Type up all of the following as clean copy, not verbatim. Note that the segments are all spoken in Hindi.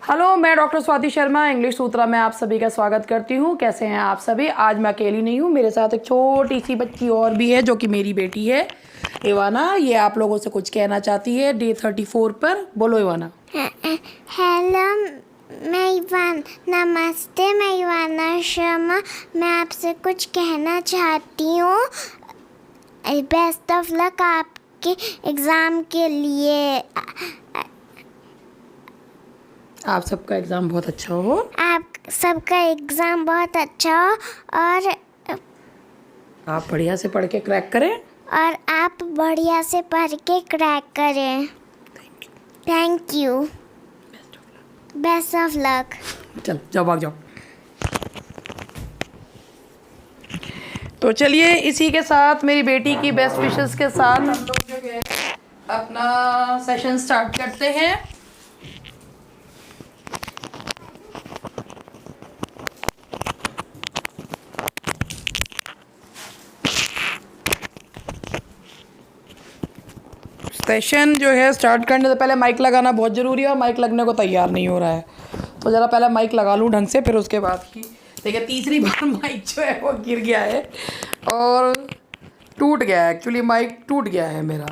हेलो, मैं डॉक्टर स्वाति शर्मा इंग्लिश सूत्रा में आप सभी का स्वागत करती हूँ। कैसे हैं आप सभी? आज मैं अकेली नहीं हूँ, मेरे साथ एक छोटी सी बच्ची और भी है जो कि मेरी बेटी है इवाना। ये आप लोगों से कुछ कहना चाहती है डे 34 पर। बोलो इवाना। हेलो, मैं इवान नमस्ते, मैं इवाना शर्मा। मैं आपसे कुछ कहना चाहती हूँ। बेस्ट ऑफ लक आपके एग्ज़ाम के लिए। आप सबका एग्ज़ाम बहुत अच्छा हो। आप सबका एग्ज़ाम बहुत अच्छा हो और आप बढ़िया से पढ़ के क्रैक करें। आप बढ़िया से पढ़ के क्रैक करें। Thank you. Best of luck. चल जाओ, भाग जाओ। तो चलिए, इसी के साथ मेरी बेटी की बेस्ट विशेस के साथ हम लोग जो है अपना सेशन स्टार्ट करते हैं। सेशन जो है स्टार्ट करने से पहले माइक लगाना बहुत ज़रूरी है और माइक लगने को तैयार नहीं हो रहा है, तो ज़रा पहले माइक लगा लूँ ढंग से, फिर उसके बाद ही। देखिए, तीसरी बार माइक जो है वो गिर गया है और टूट गया है। एक्चुअली माइक टूट गया है मेरा।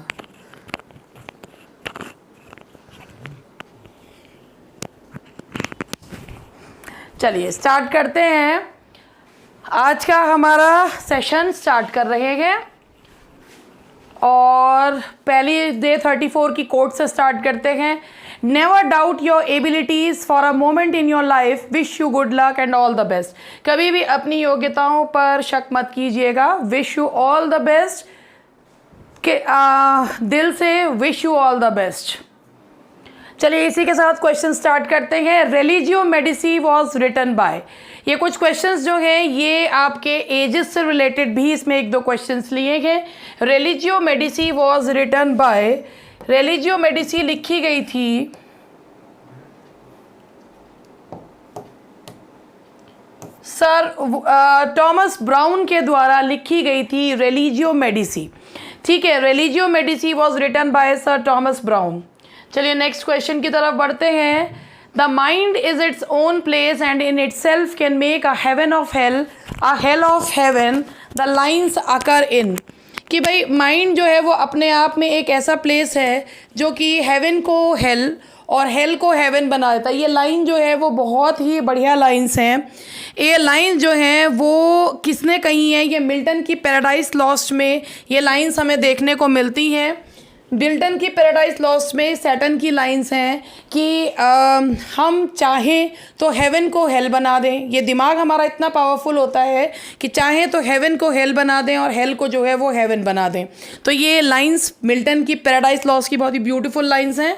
चलिए स्टार्ट करते हैं। आज का हमारा सेशन स्टार्ट कर रहे हैं और पहली डे 34 की कोट से स्टार्ट करते हैं। Never doubt your abilities for a moment in your life, wish you good luck and all the best. कभी भी अपनी योग्यताओं पर शक मत कीजिएगा। Wish you all the best के दिल से wish you all the best. चलिए इसी के साथ क्वेश्चन स्टार्ट करते हैं। Religio Medici was written by. ये कुछ क्वेश्चंस जो हैं ये आपके एजेस से रिलेटेड भी इसमें एक दो क्वेश्चंस लिए हैं। Religio Medici was written by. Religio Medici लिखी गई थी सर थॉमस ब्राउन के द्वारा लिखी गई थी रिलीजियो मेडिसी। ठीक है, Religio Medici was written by sir Thomas Browne. चलिए नेक्स्ट क्वेश्चन की तरफ बढ़ते हैं। The mind is its own place and in it self can make a heaven of hell, a hell of heaven the lines occur in. कि भाई माइंड जो है वो अपने आप में एक ऐसा प्लेस है जो कि हेवन को हेल और हेल को हेवन बना देता है। ये लाइन जो है वो बहुत ही बढ़िया लाइन्स हैं। ये लाइन जो हैं वो किसने कही है? ये मिल्टन की पैराडाइज लॉस्ट में ये लाइन्स हमें देखने को मिलती हैं। मिल्टन की पैराडाइज लॉस्ट में सैटर्न की लाइंस हैं कि हम चाहें तो हेवन को हेल बना दें। ये दिमाग हमारा इतना पावरफुल होता है कि चाहें तो हेवन को हेल बना दें और हेल को जो है वो हेवन बना दें। तो ये लाइंस मिल्टन की पैराडाइज लॉस्ट की बहुत ही ब्यूटीफुल लाइंस हैं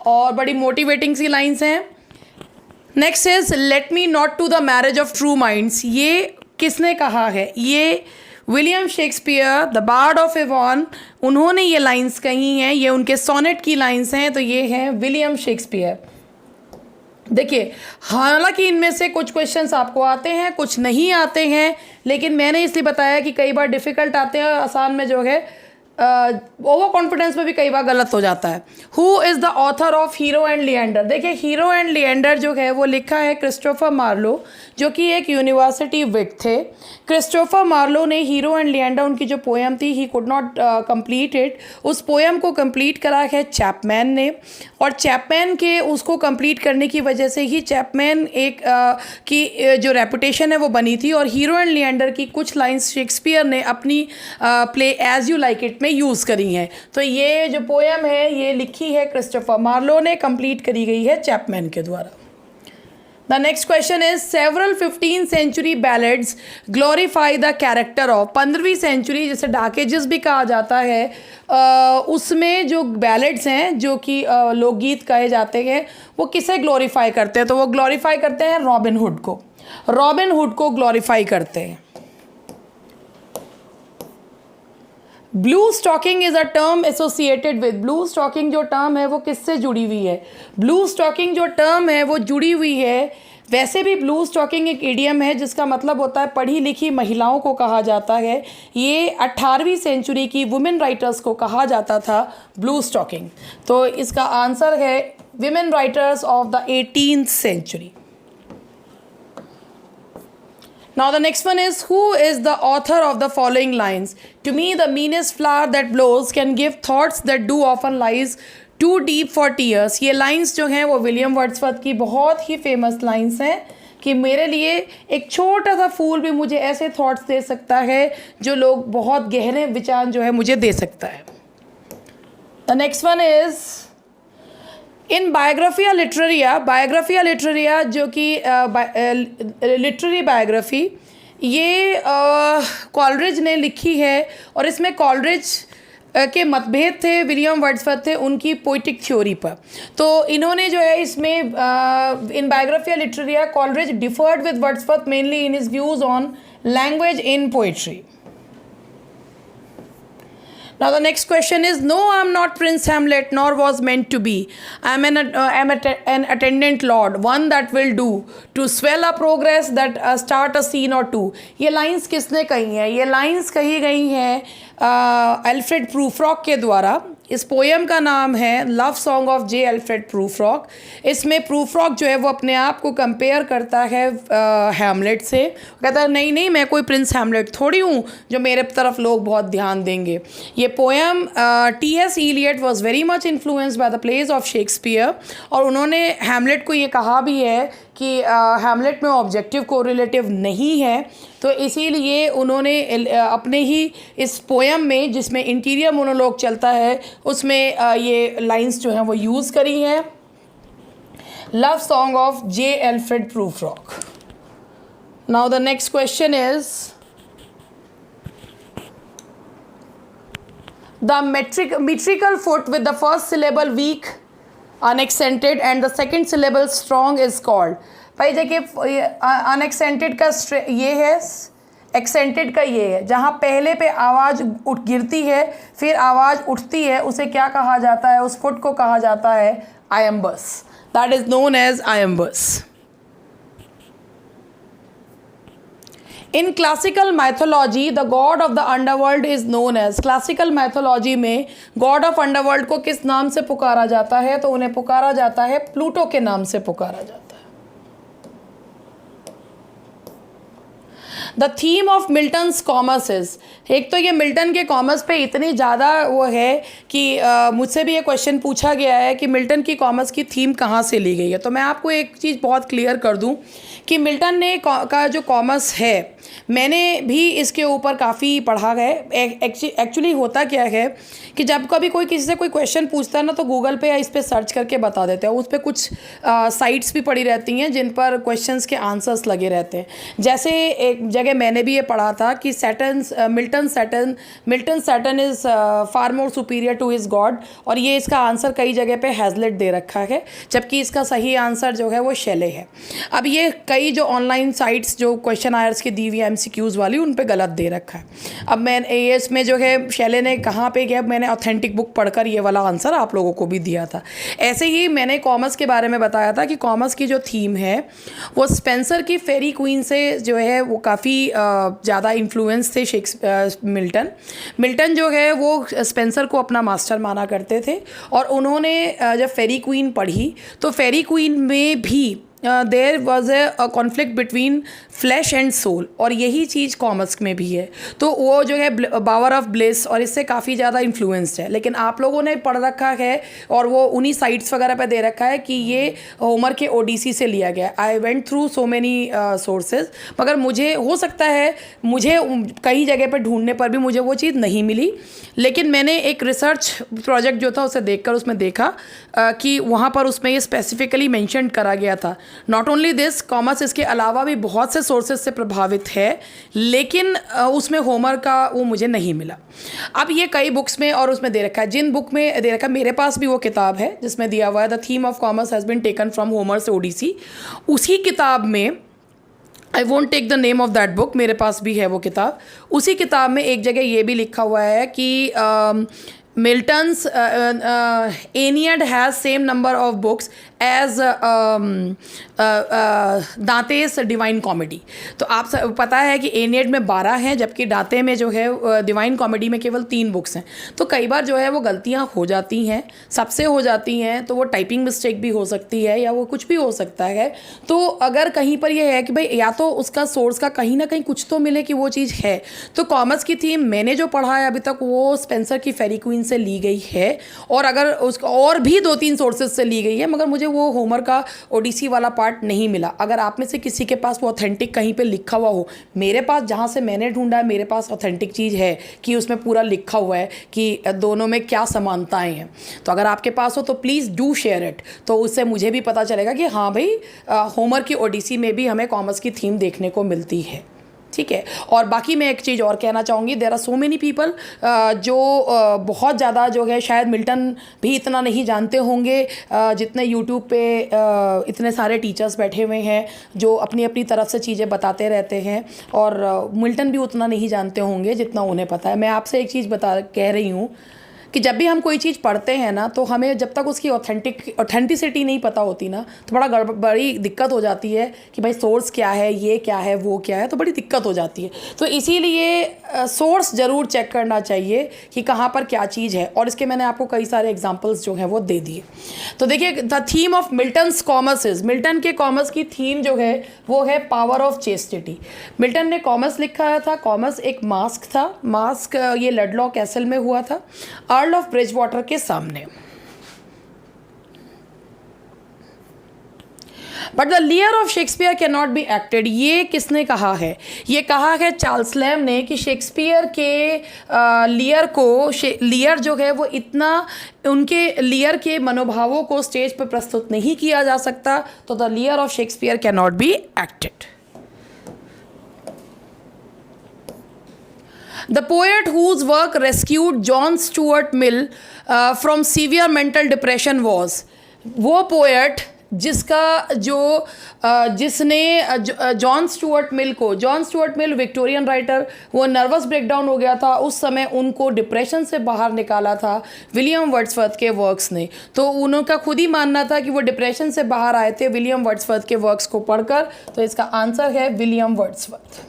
और बड़ी मोटिवेटिंग सी लाइंस हैं। Next is let me not to the marriage of true minds. ये किसने कहा है? ये William Shakespeare, the bard of Avon, उन्होंने ये लाइंस कही हैं। ये उनके सोनेट की लाइंस हैं। तो ये हैं विलियम शेक्सपियर। देखिए, हालांकि इनमें से कुछ क्वेश्चंस आपको आते हैं, कुछ नहीं आते हैं, लेकिन मैंने इसलिए बताया कि कई बार डिफ़िकल्ट आते हैं और आसान में जो है ओवर कॉन्फिडेंस में भी कई बार गलत हो जाता है। Who is the author of hero and Leander? देखिए, हीरो एंड लिएंडर जो है वो लिखा है क्रिस्टोफर मार्लो, जो कि एक यूनिवर्सिटी विट थे। क्रिस्टोफर मार्लो ने हीरो एंड लिएंडर, उनकी जो पोएम थी, he could not complete it, उस पोएम को कंप्लीट करा है चैपमैन ने। और चैपमैन के उसको कंप्लीट करने की वजह से ही चैपमैन एक की जो रेपुटेशन है वो बनी थी। और हीरो एंड लिएंडर की कुछ लाइन्स शेक्सपियर ने अपनी play As You Like It में यूज़ करी हैं। तो ये जो पोएम है ये लिखी है क्रिस्टोफर मार्लो ने, कंप्लीट करी गई है चैपमैन के द्वारा। The next question is several 15th century ballads glorify the character of. 15वीं सेंचुरी जिसे डार्क एजेस भी कहा जाता है, उसमें जो बैलेड्स हैं जो कि लोकगीत कहे जाते हैं वो किसे ग्लोरीफाई करते हैं? तो वो ग्लोरीफाई करते हैं रॉबिन हुड को। रॉबिन हुड को ग्लोरीफाई करते हैं। Blue stocking is a term associated with. Blue stocking जो टर्म है वो किससे जुड़ी हुई है? ब्लू स्टॉकिंग जो टर्म है वो जुड़ी हुई है, वैसे भी ब्लू स्टॉकिंग एक इडियम है जिसका मतलब होता है पढ़ी लिखी महिलाओं को कहा जाता है। ये 18वीं सेंचुरी की वुमेन राइटर्स को कहा जाता था ब्लू स्टॉकिंग। तो इसका आंसर है women writers of the 18th century. Now the next one is, who is the author of the following lines? To me the meanest flower that blows can give thoughts that do often lies too deep for tears. ये lines जो हैं वो विलियम वर्ड्सवर्थ की बहुत ही फेमस lines हैं कि मेरे लिए एक छोटा सा फूल भी मुझे ऐसे थॉट्स दे सकता है जो लोग बहुत गहरे विचार जो है मुझे दे सकता है. The next one is in Biographia Literaria जो कि लिटरेरी बायोग्राफी ये कॉलरिज ने लिखी है और इसमें कॉलरिज के मतभेद थे विलियम वर्ड्सवर्थ थे उनकी पोइटिक थ्योरी पर. तो इन्होंने जो है इसमें in Biographia Literaria Coleridge differed with Wordsworth mainly in his views on language in poetry. Now the next question is, no, I am not Prince Hamlet, nor was meant to be. I am an attendant lord, one that will do to swell a progress that start a scene or two. ये lines किसने कही हैं? ये lines कही गई हैं अल्फ्रेड प्रूफ्रॉक के द्वारा. इस पोएम का नाम है love song of J Alfred Prufrock. इसमें प्रूफ्रॉक जो है वो अपने आप को कंपेयर करता है हैमलेट से. कहता है नहीं मैं कोई प्रिंस हैमलेट थोड़ी हूँ जो मेरे तरफ लोग बहुत ध्यान देंगे. ये poem T.S. Eliot was very much influenced by the plays of Shakespeare और उन्होंने हैमलेट को ये कहा भी है कि हैमलेट में ऑब्जेक्टिव कोरिलेटिव नहीं है. तो इसीलिए उन्होंने अपने ही इस पोएम में जिसमें इंटीरियर मोनोलॉग चलता है उसमें ये लाइंस जो हैं वो यूज़ करी हैं. Love song of J Alfred Prufrock. Now the next question is, the metrical foot with the first syllable weak unaccented and the second syllable strong is called. भाई देखिए अनएक्सेंटेड का ये है, एक्सेंटेड का ये है. जहाँ पहले पे आवाज़ उठ गिरती है फिर आवाज़ उठती है उसे क्या कहा जाता है? उस फुट को कहा जाता है iambus. That is known as iambus. In classical mythology the god of the underworld is known as. Classical mythology में गॉड ऑफ अंडरवर्ल्ड को किस नाम से पुकारा जाता है? तो उन्हें पुकारा जाता है प्लूटो के नाम से पुकारा जाता है. The theme of Milton's commerce. एक तो ये मिल्टन के कॉमर्स पे इतनी ज़्यादा वो है कि मुझसे भी ये क्वेश्चन पूछा गया है कि मिल्टन की कॉमर्स की थीम कहाँ से ली गई है. तो मैं आपको एक चीज़ बहुत क्लियर कर दूँ कि मिल्टन ने का जो कॉमर्स है मैंने भी इसके ऊपर काफ़ी पढ़ा है. एक्चुअली होता क्या है कि जब कभी कोई किसी से कोई क्वेश्चन पूछता है ना तो गूगल पे या इस पर सर्च करके बता देते हैं. उस पर कुछ साइट्स भी पड़ी रहती हैं जिन पर क्वेश्चंस के आंसर्स लगे रहते हैं. जैसे एक जगह मैंने भी ये पढ़ा था कि Milton Satan is far more superior to his god और ये इसका आंसर कई जगह पे हैजलेट दे रखा है जबकि इसका सही आंसर जो है वो शेले है. अब ये कई जो ऑनलाइन साइट्स जो क्वेश्चन आयर्स की दी हुई MCQs वाली उन पे गलत दे रखा है. अब मैं इसमें जो है शेले ने कहाँ पे गया, मैंने ऑथेंटिक बुक पढ़कर ये वाला आंसर आप लोगों को भी दिया था. ऐसे ही मैंने कॉमर्स के बारे में बताया था कि कॉमर्स की जो थीम है वो स्पेंसर की फेरी क्वीन से जो है वो काफ़ी ज़्यादा इन्फ्लुएंस थे. मिल्टन जो है वो स्पेंसर को अपना मास्टर माना करते थे और उन्होंने जब फेरी क्वीन पढ़ी तो फेरी क्वीन में भी there was a conflict between flesh and soul और यही चीज़ कॉमर्स में भी है. तो वो जो है बावर ऑफ ब्लिस और इससे काफ़ी ज़्यादा इन्फ्लुएंस्ड है. लेकिन आप लोगों ने पढ़ रखा है और वो उन्हीं साइट्स वगैरह पे दे रखा है कि ये होमर के ओडिसी से लिया गया. I went through so many sources मगर मुझे हो सकता है मुझे कई जगह पर ढूंढने पर भी मुझे वो चीज़ नहीं मिली. लेकिन मैंने एक रिसर्च प्रोजेक्ट जो था उसे देखकर उसमें देखा कि वहाँ पर उसमें ये स्पेसिफिकली मेंशन करा गया था. नॉट ओनली दिस, कॉमर्स इसके अलावा भी बहुत से सोर्सेज से प्रभावित है लेकिन उसमें होमर का वो मुझे नहीं मिला. अब ये कई बुक्स में और उसमें दे रखा है. जिन बुक में दे रखा है मेरे पास भी वो किताब है जिसमें दिया हुआ है the theme of commerce has been taken from Homer's Odyssey. उसी किताब में I won't take the name of that book, मेरे पास भी है वो किताब. उसी किताब में एक जगह ये भी लिखा हुआ है कि Milton's Aeneid has same number of books as Dante's divine comedy. तो आप पता है कि एनियड में 12 हैं, जबकि दांते में जो है डिवाइन कॉमेडी में केवल 3 बुक्स हैं। तो कई बार जो है वो गलतियाँ हो जाती हैं, सबसे हो जाती हैं। तो वो टाइपिंग मिस्टेक भी हो सकती है या वो कुछ भी हो सकता है। तो अगर कहीं पर ये है कि भाई या तो उसका सोर्स का कहीं ना कहीं कुछ तो मिले कि वो चीज़ है। तो कॉमर्स की थीम मैंने जो पढ़ा है अभी तक वो स्पेंसर की फेरी क्वीन से ली गई है, और अगर उसका और भी 2-3 सोर्सेज से ली गई है, मगर मुझे वो होमर का ओडिसी वाला पार्ट नहीं मिला। अगर आप में से किसी के पास वो ऑथेंटिक कहीं पे लिखा हुआ हो, मेरे पास जहाँ से मैंने ढूंढा है मेरे पास ऑथेंटिक चीज़ है कि उसमें पूरा लिखा हुआ है कि दोनों में क्या समानताएं हैं। तो अगर आपके पास हो तो प्लीज़ डू शेयर इट, तो उससे मुझे भी पता चलेगा कि हाँ भाई होमर की ओडिसी में भी हमें कॉमर्स की थीम देखने को मिलती है। ठीक है। और बाकी मैं एक चीज़ और कहना चाहूँगी, there are so many people जो बहुत ज़्यादा जो है शायद मिल्टन भी इतना नहीं जानते होंगे जितने यूट्यूब पे इतने सारे टीचर्स बैठे हुए हैं जो अपनी अपनी तरफ से चीज़ें बताते रहते हैं, और मिल्टन भी उतना नहीं जानते होंगे जितना उन्हें पता है। मैं आपसे एक चीज़ कह रही हूँ कि जब भी हम कोई चीज़ पढ़ते हैं ना, तो हमें जब तक उसकी ऑथेंटिसिटी नहीं पता होती ना, तो बड़ी दिक्कत हो जाती है कि भाई सोर्स क्या है, ये क्या है, वो क्या है, तो बड़ी दिक्कत हो जाती है। तो इसीलिए सोर्स ज़रूर चेक करना चाहिए कि कहाँ पर क्या चीज़ है, और इसके मैंने आपको कई सारे एग्जाम्पल्स जो हैं वो दे दिए। तो देखिए, the theme of Milton's commerce is, Milton के कॉमर्स की थीम जो है वो है पावर ऑफ चेस्टिटी। मिल्टन ने कॉमर्स लिखा था, कॉमर्स एक मास्क था। मास्क ये लडलॉ कैसल में हुआ था, अर्ल ऑफ ब्रिजवाटर के सामने। But the लियर of Shakespeare can not be acted, ये किसने कहा है? ये कहा है चार्ल्स लैम ने कि शेक्सपियर के लियर जो है वो इतना, उनके लियर के मनोभावों को स्टेज पर प्रस्तुत नहीं किया जा सकता। तो the लियर of Shakespeare can not be acted. The poet whose work rescued John Stuart Mill from severe mental depression was, वो पोएट जिसने John Stuart Mill Victorian writer, वो नर्वस ब्रेकडाउन हो गया था उस समय, उनको डिप्रेशन से बाहर निकाला था विलियम वर्ड्सवर्थ के वर्क्स ने। तो उनका खुद ही मानना था कि वो डिप्रेशन से बाहर आए थे विलियम वर्ड्सवर्थ के वर्क्स को पढ़कर। तो इसका आंसर है William Wordsworth.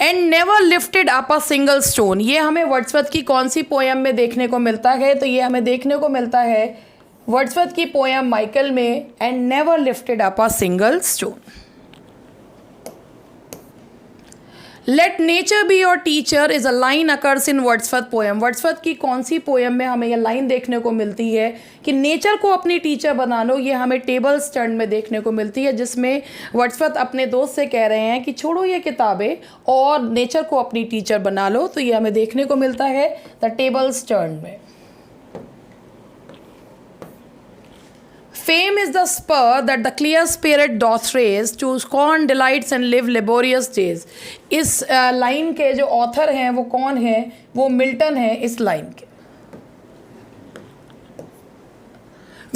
And never lifted up a single stone, ये हमें वर्ड्सवर्थ की कौन सी पोएम में देखने को मिलता है? तो ये हमें देखने को मिलता है वर्ड्सवर्थ की पोएम माइकल में, and never lifted up a single stone. Let nature be your teacher is a line occurs in Wordsworth poem. Wordsworth की कौन सी पोएम में हमें यह लाइन देखने को मिलती है कि नेचर को अपनी टीचर बना लो? ये हमें टेबल स्टर्न में देखने को मिलती है, जिसमें वर्ड्सवर्थ अपने दोस्त से कह रहे हैं कि छोड़ो ये किताबें और नेचर को अपनी टीचर बना लो। तो ये हमें देखने को मिलता है द टेबल स्टर्न में। Fame is the spur that the clear spirit doth raise to scorn delights and live laborious days। इस लाइन के जो ऑथर हैं वो कौन है? वो मिल्टन है इस लाइन के।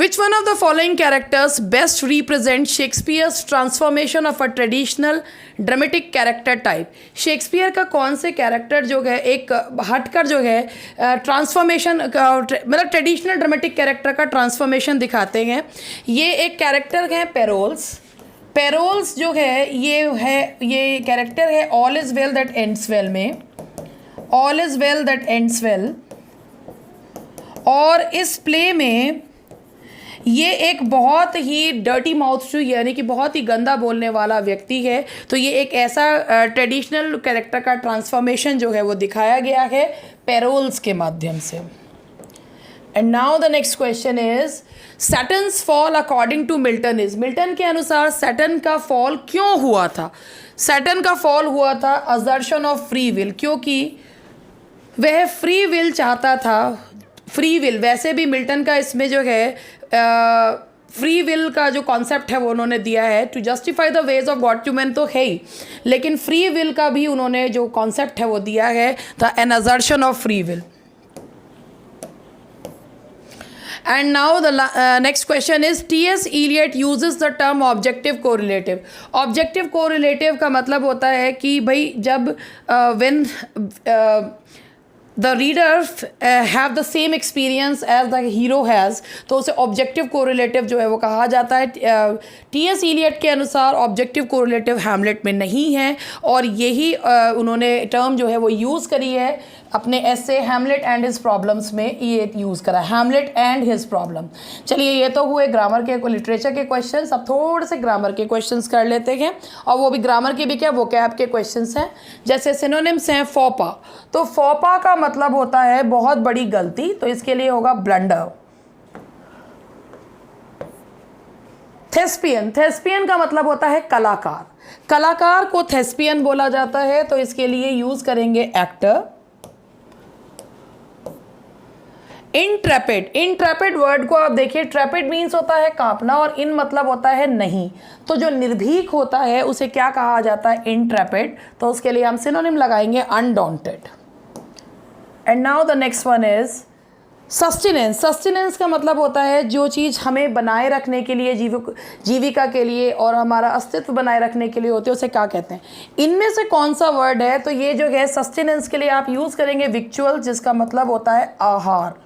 Which one of the following characters best represent Shakespeare's transformation of a traditional dramatic character type? Shakespeare का कौन से कैरेक्टर जो है एक हटकर जो है ट्रांसफॉर्मेशन मतलब ट्रेडिशनल ड्रामेटिक कैरेक्टर का ट्रांसफॉर्मेशन दिखाते हैं? ये एक कैरेक्टर है पेरोल्स। पेरोल्स जो है ये कैरेक्टर है all is well that ends well में, all is well that ends well. और इस प्ले में ये एक बहुत ही डर्टी माउथ टू, यानी कि बहुत ही गंदा बोलने वाला व्यक्ति है। तो ये एक ऐसा ट्रेडिशनल कैरेक्टर का ट्रांसफॉर्मेशन जो है वो दिखाया गया है पेरोल्स के माध्यम से। And now the next question is Saturn's fall according to Milton is. Milton के अनुसार सैटर्न का फॉल क्यों हुआ था? सैटर्न का फॉल हुआ था असर्शन ऑफ फ्री विल, क्योंकि वह फ्री विल चाहता था। फ्री विल वैसे भी मिल्टन का इसमें जो है फ्री विल का जो कॉन्सेप्ट है वो उन्होंने दिया है, to justify the ways of god to man तो है ही, लेकिन फ्री विल का भी उन्होंने जो कॉन्सेप्ट है वो दिया है, the an assertion of free will. And now the next question is T.S. Eliot uses the term objective correlative। Objective correlative का मतलब होता है कि भाई जब the reader have the same experience as the hero has, तो उसे ऑब्जेक्टिव कोरिलेटिव जो है वो कहा जाता है। टी.एस. इलियट के अनुसार ऑब्जेक्टिव कोरिलेटिव हैमलेट में नहीं है, और यही उन्होंने टर्म जो है वो यूज़ करी है अपने ऐसे हैमलेट एंड हिज प्रॉब्लम्स में, ये यूज़ करा, हैमलेट एंड हिज प्रॉब्लम। चलिए, ये तो हुए ग्रामर के, लिटरेचर के क्वेश्चंस। अब थोड़े से ग्रामर के क्वेश्चंस कर लेते हैं, और वो भी ग्रामर के भी क्या, वोकैब के क्वेश्चंस हैं। जैसे सिनोनिम्स हैं फोपा, तो फोपा का मतलब होता है बहुत बड़ी गलती, तो इसके लिए होगा ब्लंडर। थेस्पियन, थेस्पियन का मतलब होता है कलाकार, कलाकार को थेस्पियन बोला जाता है, तो इसके लिए यूज़ करेंगे एक्टर। इंट्रेपिड, इंट्रेपिड वर्ड को आप देखिए, ट्रेपिड मीन्स होता है कांपना, और इन मतलब होता है नहीं, तो जो निर्भीक होता है उसे क्या कहा जाता है, इंट्रेपिड, तो उसके लिए हम सिनोनिम लगाएंगे undaunted. And now the next one is sustenance. Sustenance का मतलब होता है जो चीज़ हमें बनाए रखने के लिए, जीविका के लिए और हमारा अस्तित्व बनाए रखने के लिए होते हैं, उसे क्या कहते हैं। इनमें से कौन सा वर्ड है, तो ये जो है सस्टेनेंस के लिए आप यूज़ करेंगे विक्चुअल, जिसका मतलब होता है आहार।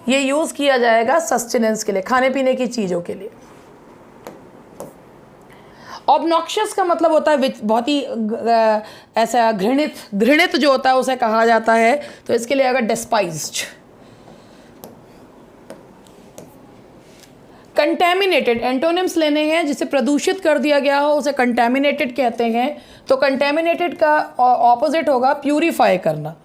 ये यूज़ किया जाएगा सस्टेनेंस के लिए, खाने पीने की चीज़ों के लिए। ऑब्नॉक्शियस का मतलब होता है बहुत ही ऐसा घृणित, घृणित जो होता है उसे कहा जाता है, तो इसके लिए अगर डिस्पाइज्ड। कंटेमिनेटेड, एंटोनिम्स लेने हैं, जिसे प्रदूषित कर दिया गया हो उसे कंटेमिनेटेड कहते हैं, तो कंटेमिनेटेड का ऑपोजिट होगा प्यूरिफाई करना।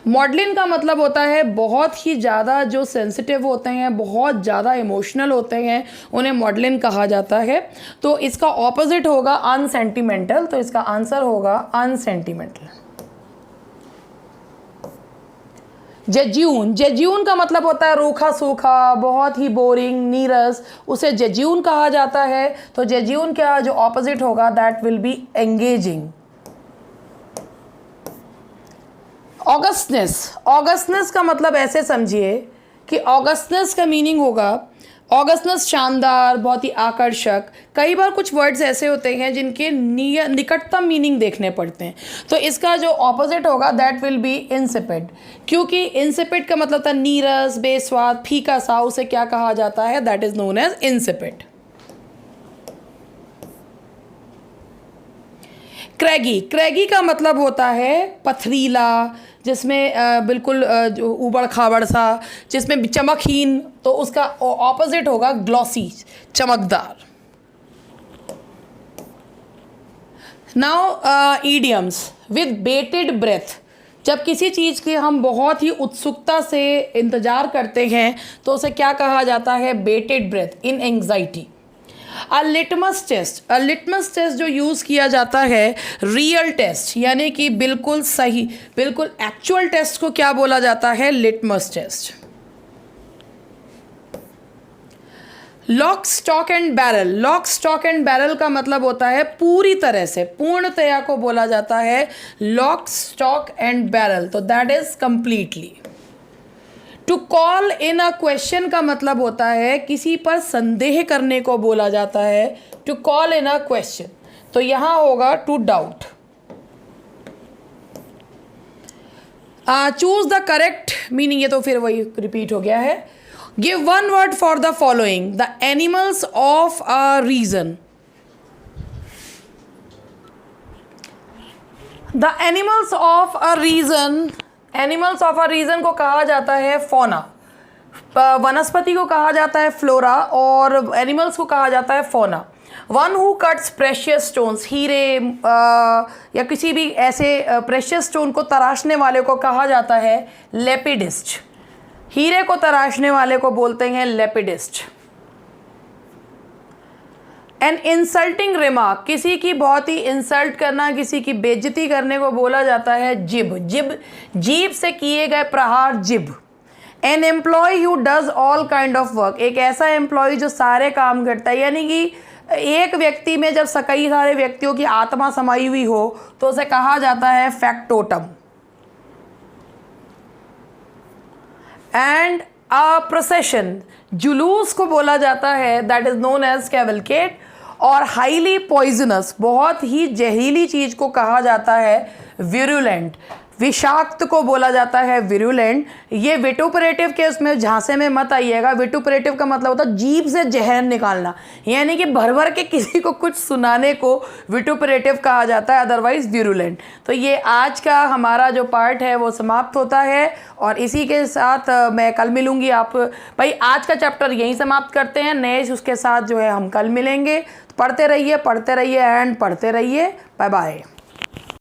मॉडलिन का मतलब होता है बहुत ही ज़्यादा जो सेंसिटिव होते हैं, बहुत ज़्यादा इमोशनल होते हैं, उन्हें मॉडलिन कहा जाता है, तो इसका ऑपोजिट होगा अनसेंटिमेंटल, तो इसका आंसर होगा अनसेंटिमेंटल। जेज्यून, जेज्यून का मतलब होता है रूखा सूखा, बहुत ही बोरिंग, नीरस, उसे जेज्यून कहा जाता है, तो जेज्यून का जो ऑपोजिट होगा दैट विल बी एंगेजिंग। ऑगस्टनेस, ऑगस्टनेस का मतलब ऐसे समझिए कि ऑगस्टनेस का मीनिंग होगा, ऑगस्टनेस शानदार, बहुत ही आकर्षक। कई बार कुछ वर्ड्स ऐसे होते हैं जिनके निकटतम मीनिंग देखने पड़ते हैं, तो इसका जो ऑपोजिट होगा दैट विल बी इंसिपिड, क्योंकि इंसिपिड का मतलब था नीरस, बेस्वाद, फीका सा, उसे क्या कहा जाता है, that is known as insipid. Craggy, craggy का मतलब होता है पथरीला, जिसमें बिल्कुल उबड़ खाबड़ सा, जिसमें चमकहीन, तो उसका ऑपोजिट होगा ग्लॉसी, चमकदार। नाउ ईडियम्स विद बेटेड ब्रेथ, जब किसी चीज़ की हम बहुत ही उत्सुकता से इंतज़ार करते हैं तो उसे क्या कहा जाता है, बेटेड breath in anxiety. A litmus test, a litmus test जो यूज़ किया जाता है रियल टेस्ट, यानी कि बिल्कुल सही, बिल्कुल एक्चुअल टेस्ट को क्या बोला जाता है, litmus test. Lock stock and barrel, lock stock and barrel का मतलब होता है पूरी तरह से, पूर्णतया को बोला जाता है लॉक स्टॉक एंड बैरल, तो that is completely. To call in a question का मतलब होता है किसी पर संदेह करने को बोला जाता है, to call in a question, तो यहां होगा to doubt. Choose the correct meaning, ये तो फिर वही रिपीट हो गया है। Give one word for the following, the animals of a region. The animals of a region, animals of a region को कहा जाता है फोना, वनस्पति को कहा जाता है फ्लोरा, और एनिमल्स को कहा जाता है फोना। One who cuts precious stones, हीरे या किसी भी ऐसे प्रेशियस स्टोन को तराशने वाले को कहा जाता है लेपिडिस्ट, हीरे को तराशने वाले को बोलते हैं लेपिडिस्ट। एन इंसल्टिंग रिमार्क, किसी की बहुत ही इंसल्ट करना, किसी की बेइज्जती करने को बोला जाता है जिब, जिब जीभ से किए गए प्रहार, jibe. An employee who does all kind of work, एक ऐसा एम्प्लॉय जो सारे काम करता है, यानी कि एक व्यक्ति में जब कई सारे व्यक्तियों की आत्मा समाई हुई हो तो उसे कहा जाता है फैक्टोटम। एंड अ प्रोसेशन, जुलूस को बोला जाता है दैट इज नोन एज कैवलकेट, और हाईली पॉइजनस, बहुत ही जहरीली चीज़ को कहा जाता है विरुलेंट, विषाक्त को बोला जाता है विरुलेंट। ये विटुपरेटिव के उसमें झांसे में मत आइएगा। विटुपरेटिव का मतलब होता है जीभ से जहर निकालना, यानी कि भर भर के किसी को कुछ सुनाने को विटुपरेटिव कहा जाता है, अदरवाइज विरुलेंट। तो ये आज का हमारा जो पार्ट है वो समाप्त होता है और इसी के साथ मैं कल मिलूँगी। आप भाई आज का चैप्टर यहीं समाप्त करते हैं, नए उसके साथ जो है हम कल मिलेंगे। तो पढ़ते रहिए एंड पढ़ते रहिए। Bye bye.